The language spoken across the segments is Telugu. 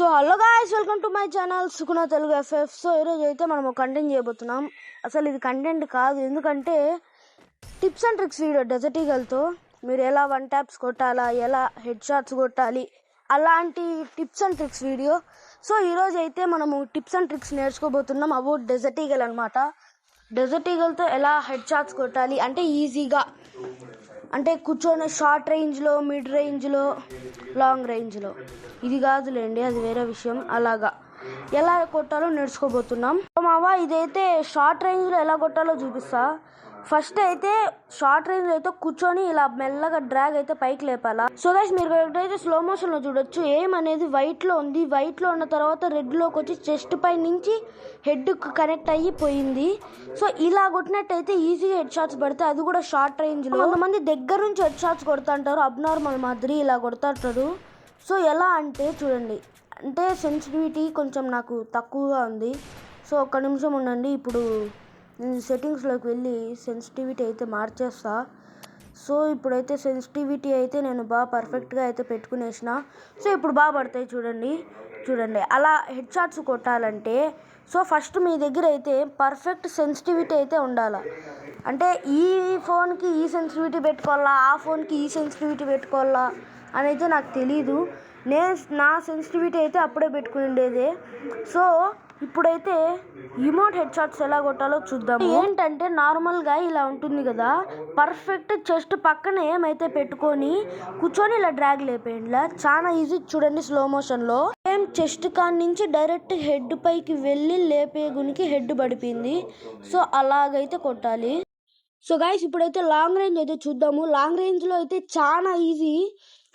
So hello guys, welcome to my channel Sukuna Telugu FF. So ఈరోజు అయితే మనం కంటెంట్ చేయబోతున్నాం. అసలు ఇది కంటెంట్ కాదు, ఎందుకంటే tips and tricks video. Desert ఈగల్తో మీరు ఎలా వన్ ట్యాప్స్ కొట్టాలా, ఎలా హెడ్ షాట్స్ కొట్టాలి, అలాంటి tips and tricks video. So ఈరోజు అయితే మనము టిప్స్ అండ్ ట్రిక్స్ నేర్చుకోబోతున్నాం అబౌట్ డెజర్ట్ ఈగల్ అనమాట. డెజర్ట్ ఈగల్తో ఎలా హెడ్ షాట్స్ కొట్టాలి అంటే ఈజీగా, అంటే కూర్చొని షార్ట్ రేంజ్లో, మిడ్ రేంజ్లో, లాంగ్ రేంజ్లో. ఇది కాదులేండి, అది వేరే విషయం. అలాగా ఎలా కొట్టాలో నేర్చుకోబోతున్నాం. మావా ఇదైతే షార్ట్ రేంజ్లో ఎలా కొట్టాలో చూపిస్తా. ఫస్ట్ అయితే షార్ట్ రేంజ్ అయితే కూర్చొని ఇలా మెల్లగా డ్రాగ్ అయితే పైకి లేపాలా. సో గైస్ మీరు అయితే స్లో మోషన్ లో చూడొచ్చు. ఎయిమ్ అనేది వైట్ లో ఉంది. వైట్ లో ఉన్న తర్వాత రెడ్ లోకి వచ్చి చెస్ట్ పై నుంచి హెడ్ కనెక్ట్ అయ్యి పోయింది. సో ఇలా కొట్టినట్టయితే ఈజీగా హెడ్ షాట్స్ పడతాయి, అది కూడా షార్ట్ రేంజ్ లో. కొంతమంది దగ్గర నుంచి హెడ్ షాట్స్ కొడుతుంటారు, అబ్నార్మల్ మాదిరి ఇలా కొడుతుంటారు. సో ఎలా అంటే చూడండి, అంటే సెన్సిటివిటీ కొంచెం నాకు తక్కువగా ఉంది. సో ఒక్క నిమిషం ఉండండి, ఇప్పుడు నేను సెట్టింగ్స్లోకి వెళ్ళి సెన్సిటివిటీ అయితే మార్చేస్తా. సో ఇప్పుడైతే సెన్సిటివిటీ అయితే నేను బాగా పర్ఫెక్ట్గా అయితే పెట్టుకునేసిన. సో ఇప్పుడు బాగా పడతాయి చూడండి. అలా హెడ్ షాట్స్ కొట్టాలంటే సో ఫస్ట్ మీ దగ్గర అయితే పర్ఫెక్ట్ సెన్సిటివిటీ అయితే ఉండాలి. అంటే ఈ ఫోన్కి ఈ సెన్సిటివిటీ పెట్టుకోవాలా, ఆ ఫోన్కి ఈ సెన్సిటివిటీ పెట్టుకోవాలా అని అయితే నాకు తెలీదు. నా సెన్సిటివిటీ అయితే అప్పుడే పెట్టుకునేదే. సో ఇప్పుడైతే రిమోట్ హెడ్ షాట్స్ ఎలా కొట్టాలో చూద్దాం. ఏంటంటే నార్మల్గా ఇలా ఉంటుంది కదా, పర్ఫెక్ట్ చెస్ట్ పక్కన ఏమైతే పెట్టుకొని కూర్చొని ఇలా డ్రాగ్ లేపేయండి. చాలా ఈజీ చూడండి స్లో మోషన్లో. ఏం చెస్ట్ కాడి నుంచి డైరెక్ట్ హెడ్ పైకి వెళ్ళి లేపే గునికి హెడ్ పడిపోయింది. సో అలాగైతే కొట్టాలి. సో గైస్ ఇప్పుడైతే లాంగ్ రేంజ్ అయితే చూద్దాము. లాంగ్ రేంజ్లో అయితే చాలా ఈజీ,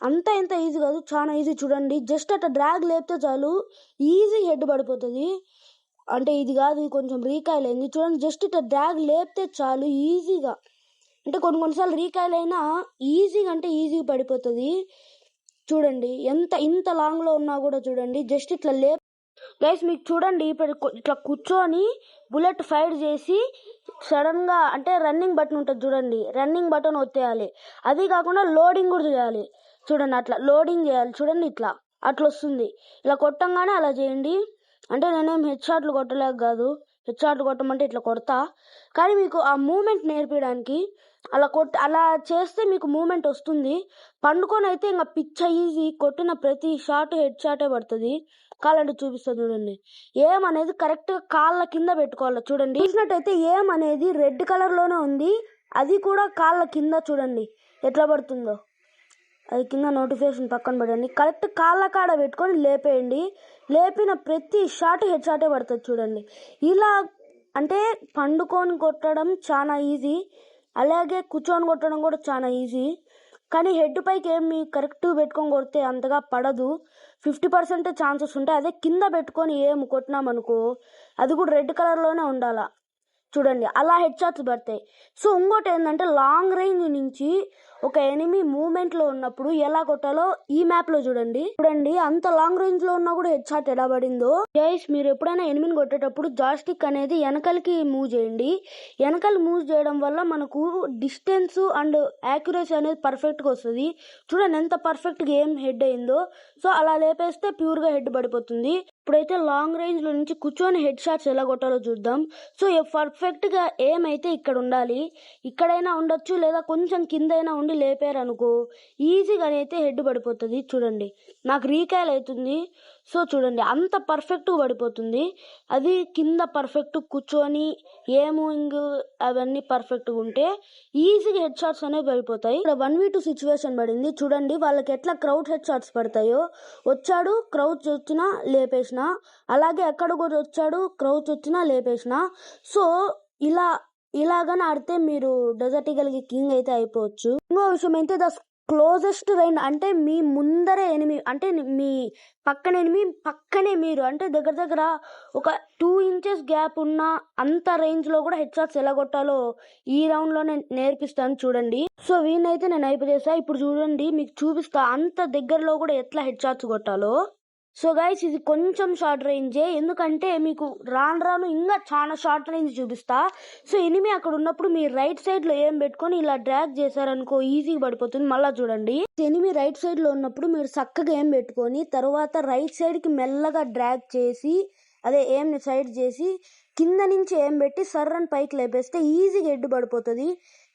అంత ఎంత ఈజీ కాదు, చాలా ఈజీ. చూడండి జస్ట్ అట్లా డ్రాగ్ లేపితే చాలు ఈజీ హెడ్ పడిపోతుంది. అంటే ఇది కాదు, ఇది కొంచెం రీకాయిల్ అయింది. చూడండి జస్ట్ ఇట్లా డ్రాగ్ లేపితే చాలు ఈజీగా, అంటే కొన్నిసార్లు రీకాయిల్ అయినా ఈజీగా అంటే ఈజీగా పడిపోతుంది. చూడండి ఇంత లాంగ్లో ఉన్నా కూడా చూడండి జస్ట్ ఇట్లా గైస్ మీకు చూడండి, ఇట్లా కూర్చొని బుల్లెట్ ఫైర్ చేసి సడన్గా అంటే రన్నింగ్ బటన్ ఉంటుంది చూడండి, రన్నింగ్ బటన్ ఒత్తేయాలి. అది కాకుండా లోడింగ్ కూడా చేయాలి. చూడండి అట్లా లోడింగ్ చేయాలి. చూడండి అట్లా వస్తుంది. ఇలా కొట్టంగానే అలా చేయండి. అంటే నేనేం హెడ్ షాట్లు కొట్టలేక కాదు, హెడ్ షాట్లు కొట్టమంటే ఇట్లా కొడతా, కానీ మీకు ఆ మూమెంట్ నేర్పించడానికి అలా చేస్తే మీకు మూమెంట్ వస్తుంది. పండుకొని అయితే ఇంకా పిచ్చ ఈజీ, కొట్టిన ప్రతి షాట్ హెడ్ షాటే పడుతుంది. కాళ్ళంటే చూపిస్తుంది చూడండి. ఏం అనేది కరెక్ట్గా కాళ్ళ కింద పెట్టుకోవాలి. చూడండి చూసినట్టయితే ఏం అనేది రెడ్ కలర్లోనే ఉంది, అది కూడా కాళ్ళ కింద చూడండి ఎట్లా పడుతుందో. అది కింద నోటిఫికేషన్ పక్కన పడండి, కరెక్ట్ కాళ్ళ కాడ పెట్టుకొని లేపేయండి. లేపిన ప్రతి షాట్ హెడ్ షాటే పడుతుంది చూడండి. ఇలా అంటే పండుకొని కొట్టడం చాలా ఈజీ, అలాగే కూర్చొని కొట్టడం కూడా చాలా ఈజీ. కానీ హెడ్ పైకి ఏమి కరెక్ట్ పెట్టుకొని కొడితే అంతగా పడదు, 50% ఛాన్సెస్ ఉంటాయి. అదే కింద పెట్టుకొని ఏమి కొట్టినామనుకో, అది కూడా రెడ్ కలర్లోనే ఉండాలా. చూడండి అలా హెడ్ షాట్స్ పడతాయి. సో ఇంకోటి ఏంటంటే లాంగ్ రేంజ్ నుంచి ఒక ఎనిమి మూమెంట్లో ఉన్నప్పుడు ఎలా కొట్టాలో ఈ మ్యాప్లో చూడండి. అంత లాంగ్ రేంజ్లో ఉన్నా కూడా హెడ్ షాట్ ఎలా పడిందో. గైస్ మీరు ఎప్పుడైనా ఎనిమిని కొట్టేటప్పుడు జాస్టిక్ అనేది వెనకలికి మూవ్ చేయండి. వెనకలు మూవ్ చేయడం వల్ల మనకు డిస్టెన్స్ అండ్ యాక్యురసీ అనేది పర్ఫెక్ట్గా వస్తుంది. చూడండి ఎంత పర్ఫెక్ట్గా ఏం హెడ్ అయిందో. సో అలా లేపేస్తే ప్యూర్గా హెడ్ పడిపోతుంది. ఇప్పుడైతే లాంగ్ రేంజ్లో నుంచి కూర్చొని హెడ్ షాట్స్ ఎలా కొట్టాలో చూద్దాం. సో పర్ఫెక్ట్గా ఏమైతే ఇక్కడ ఉండాలి, ఇక్కడైనా ఉండొచ్చు లేదా కొంచెం కిందైనా ఉండి లేపారు అనుకో ఈజీగా అయితే హెడ్ పడిపోతుంది. చూడండి నాకు రీకాయిల్ అవుతుంది. సో చూడండి అంత పర్ఫెక్ట్గా పడిపోతుంది. అది కింద పర్ఫెక్ట్ కూర్చొని ఏమింగ్ అవన్నీ పర్ఫెక్ట్గా ఉంటే ఈజీగా హెడ్ షాట్స్ అనేవి పడిపోతాయి. ఇక్కడ 1v2 సిచ్యువేషన్ పడింది చూడండి, వాళ్ళకి ఎట్లా క్రౌడ్ హెడ్ షాట్స్ పడతాయో. వచ్చాడు క్రౌచ్ వచ్చినా లేపేసిన, అలాగే ఎక్కడ కూడా వచ్చాడు క్రౌచ్ వచ్చినా లేపేసిన. సో ఇలాగని ఆడితే మీరు డెజర్ట్ ఈగల్కి కింగ్ అయితే అయిపోవచ్చు. ఇంకో విషయం అయితే ద క్లోజెస్ట్ రేంజ్, అంటే మీ ముందరే ఎనిమి, అంటే మీ పక్కన ఎనిమి పక్కనే మీరు, అంటే దగ్గర ఒక 2 inches గ్యాప్ ఉన్న అంత రేంజ్లో కూడా హెడ్ షాట్స్ ఎలా కొట్టాలో ఈ రౌండ్లో నేను నేర్పిస్తాను చూడండి. సో వీనైతే నేను అయిపోయేసా. ఇప్పుడు చూడండి మీకు చూపిస్తా అంత దగ్గరలో కూడా ఎట్లా హెడ్ షాట్స్ కొట్టాలో. సో గైస్ ఇది కొంచెం షార్ట్ రేంజే, ఎందుకంటే మీకు రాను రాను ఇంకా చాలా షార్ట్ రేంజ్ చూపిస్తా. సో ఎనిమి అక్కడ ఉన్నప్పుడు మీరు రైట్ సైడ్ లో ఏం పెట్టుకొని ఇలా డ్రాగ్ చేశారనుకో ఈజీగా పడిపోతుంది. మళ్ళా చూడండి, ఎనిమి రైట్ సైడ్ లో ఉన్నప్పుడు మీరు చక్కగా ఏం పెట్టుకొని తర్వాత రైట్ సైడ్ కి మెల్లగా డ్రాగ్ చేసి అదే ఏం సైడ్ చేసి కింద నుంచి ఏం పెట్టి సర్రని పైకి లేపేస్తే ఈజీగా హెడ్ పడిపోతుంది.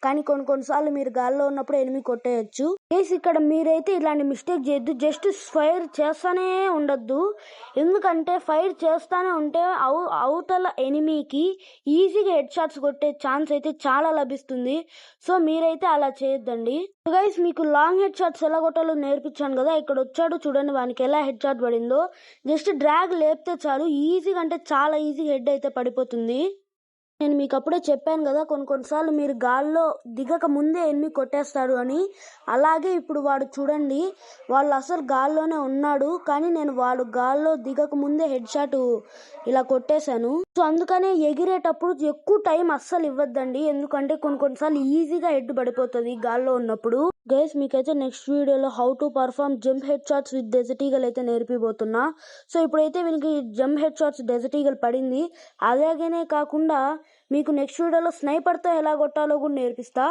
కానీ కొన్నిసార్లు మీరు గాల్లో ఉన్నప్పుడు ఎనిమి కొట్టేయచ్చు. కేసు ఇక్కడ మీరైతే ఇలాంటి మిస్టేక్ చేయొద్దు, జస్ట్ ఫైర్ చేస్తానే ఉండొద్దు. ఎందుకంటే ఫైర్ చేస్తానే ఉంటే అవతల ఎనిమికి ఈజీగా హెడ్ షాట్స్ కొట్టే ఛాన్స్ అయితే చాలా లభిస్తుంది. సో మీరైతే అలా చేయొద్దండి. గైస్ మీకు లాంగ్ హెడ్ షాట్స్ ఎలా కొట్టాలో నేర్పించాను కదా, ఇక్కడ వచ్చాడు చూడండి, వానికి ఎలా హెడ్ షాట్ పడిందో. జస్ట్ డ్రాగ్ లేపితే చాలు, ఈజీగా అంటే చాలా ఈజీగా హెడ్ అయితే పడిపోతుంది. నేను మీకు అప్పుడే చెప్పాను కదా, కొన్నిసార్లు మీరు గాల్లో దిగక ముందే ఎనిమి కొట్టేస్తారు అని. అలాగే ఇప్పుడు వాడు చూడండి, వాళ్ళు అసలు గాల్లోనే ఉన్నాడు, కానీ నేను వాడు గాల్లో దిగక ముందే హెడ్ షాట్ ఇలా కొట్టేశాను. సో అందుకనే ఎగిరేటప్పుడు ఎక్కువ టైం అస్సలు ఇవ్వద్దండి, ఎందుకంటే కొన్నిసార్లు ఈజీగా హెడ్ పడిపోతుంది గాల్లో ఉన్నప్పుడు. గైస్ మీకైతే నెక్స్ట్ వీడియోలో how to perform jump head shots with desert eagle అయితే నేర్పిపోతున్నా. సో ఇప్పుడైతే వీనికి jump head shots desert eagle పడింది. అలాగనే కాకుండా మీకు నెక్స్ట్ వీడియోలో స్నైపర్తో ఎలా కొట్టాలో కూడా నేర్పిస్తా.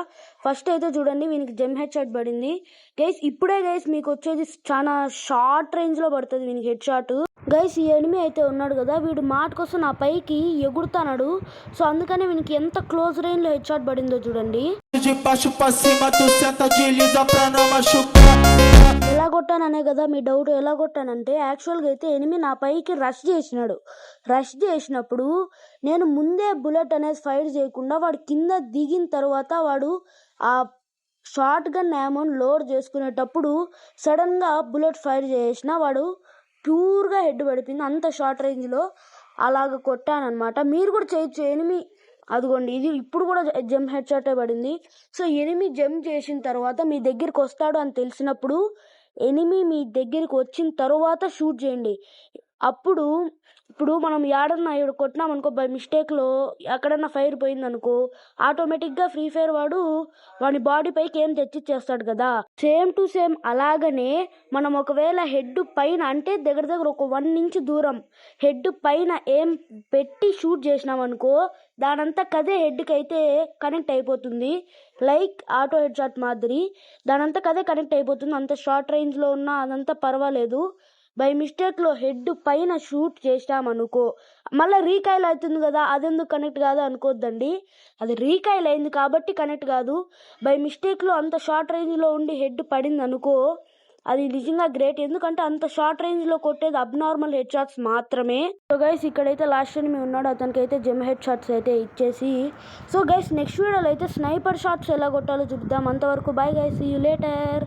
ఫస్ట్ అయితే చూడండి, వీనికి జంప్ హెడ్ షాట్ పడింది. గైస్ ఇప్పుడే గైస్ మీకు వచ్చేది చాలా షార్ట్ రేంజ్ లో పడుతుంది వీనికి హెడ్ షాట్. గైస్ ఈ ఎనిమి అయితే ఉన్నాడు కదా, వీడు మాట కోసం నా పైకి ఎగురుతాడు. సో అందుకనే వీనికి ఎంత క్లోజ్ రేంజ్ లో హెడ్ షాట్ పడిందో చూడండి. ఎలా కొట్టాననే కదా మీ డౌట్. ఎలా కొట్టానంటే యాక్చువల్గా అయితే ఎనిమి నా పైకి రష్ చేసినాడు. రష్ చేసినప్పుడు నేను ముందే బుల్లెట్ అనేది ఫైర్ చేయకుండా వాడు కింద దిగిన తర్వాత వాడు ఆ షార్ట్ గన్ యామోన్ లోడ్ చేసుకునేటప్పుడు సడన్ గా బుల్లెట్ ఫైర్ చేసిన వాడు ప్యూర్గా హెడ్ పడిపోయింది. అంత షార్ట్ రేంజ్లో అలాగ కొట్టానమాట. మీరు కూడా చేయొచ్చు. ఎనిమి అదిగోండి, ఇది ఇప్పుడు కూడా జంప్ హెడ్ షాటే పడింది. సో ఎనిమి జంప్ చేసిన తర్వాత మీ దగ్గరికి వస్తాడు అని తెలిసినప్పుడు ఎనిమి మీ దగ్గరికి వచ్చిన తర్వాత షూట్ చేయండి. ఇప్పుడు మనం ఏడన్నా కొట్టినాం అనుకో, బై మిస్టేక్లో ఎక్కడన్నా ఫైర్ పోయింది అనుకో, ఆటోమేటిక్గా ఫ్రీ ఫైర్ వాడి బాడీ పైకి ఏం తెచ్చిచ్చేస్తాడు కదా. సేమ్ టు సేమ్ అలాగనే మనం ఒకవేళ హెడ్ పైన అంటే దగ్గర ఒక 1 ఇంచ్ దూరం హెడ్ పైన ఏం పెట్టి షూట్ చేసినాం అనుకో, దానంతా కదే హెడ్కి అయితే కనెక్ట్ అయిపోతుంది. లైక్ ఆటో హెడ్ షాట్ మాదిరి దానంతా కదే కనెక్ట్ అయిపోతుంది. అంత షార్ట్ రేంజ్లో ఉన్నా అదంతా పర్వాలేదు. బై మిస్టేక్లో హెడ్ పైన షూట్ చేసామనుకో, మళ్ళీ రీకాయిల్ అవుతుంది కదా, అదెందుకు కనెక్ట్ కాదు అనుకోద్దండి. అది రీకాయిల్ అయింది కాబట్టి కనెక్ట్ కాదు. బై మిస్టేక్లో అంత షార్ట్ రేంజ్లో ఉండి హెడ్ పడింది అనుకో, అది నిజంగా గ్రేట్. ఎందుకంటే అంత షార్ట్ రేంజ్లో కొట్టేది అబ్నార్మల్ హెడ్ షాట్స్ మాత్రమే. సో గైస్ ఇక్కడైతే లాస్ట్ ఎనిమి ఉన్నాడు, అతనికి అయితే జెమ్ హెడ్ షాట్స్ అయితే ఇచ్చేసి, సో గైస్ నెక్స్ట్ వీడియోలో అయితే స్నైపర్ షాట్స్ ఎలా కొట్టాలో చూద్దాం. అంతవరకు bye guys, see you later.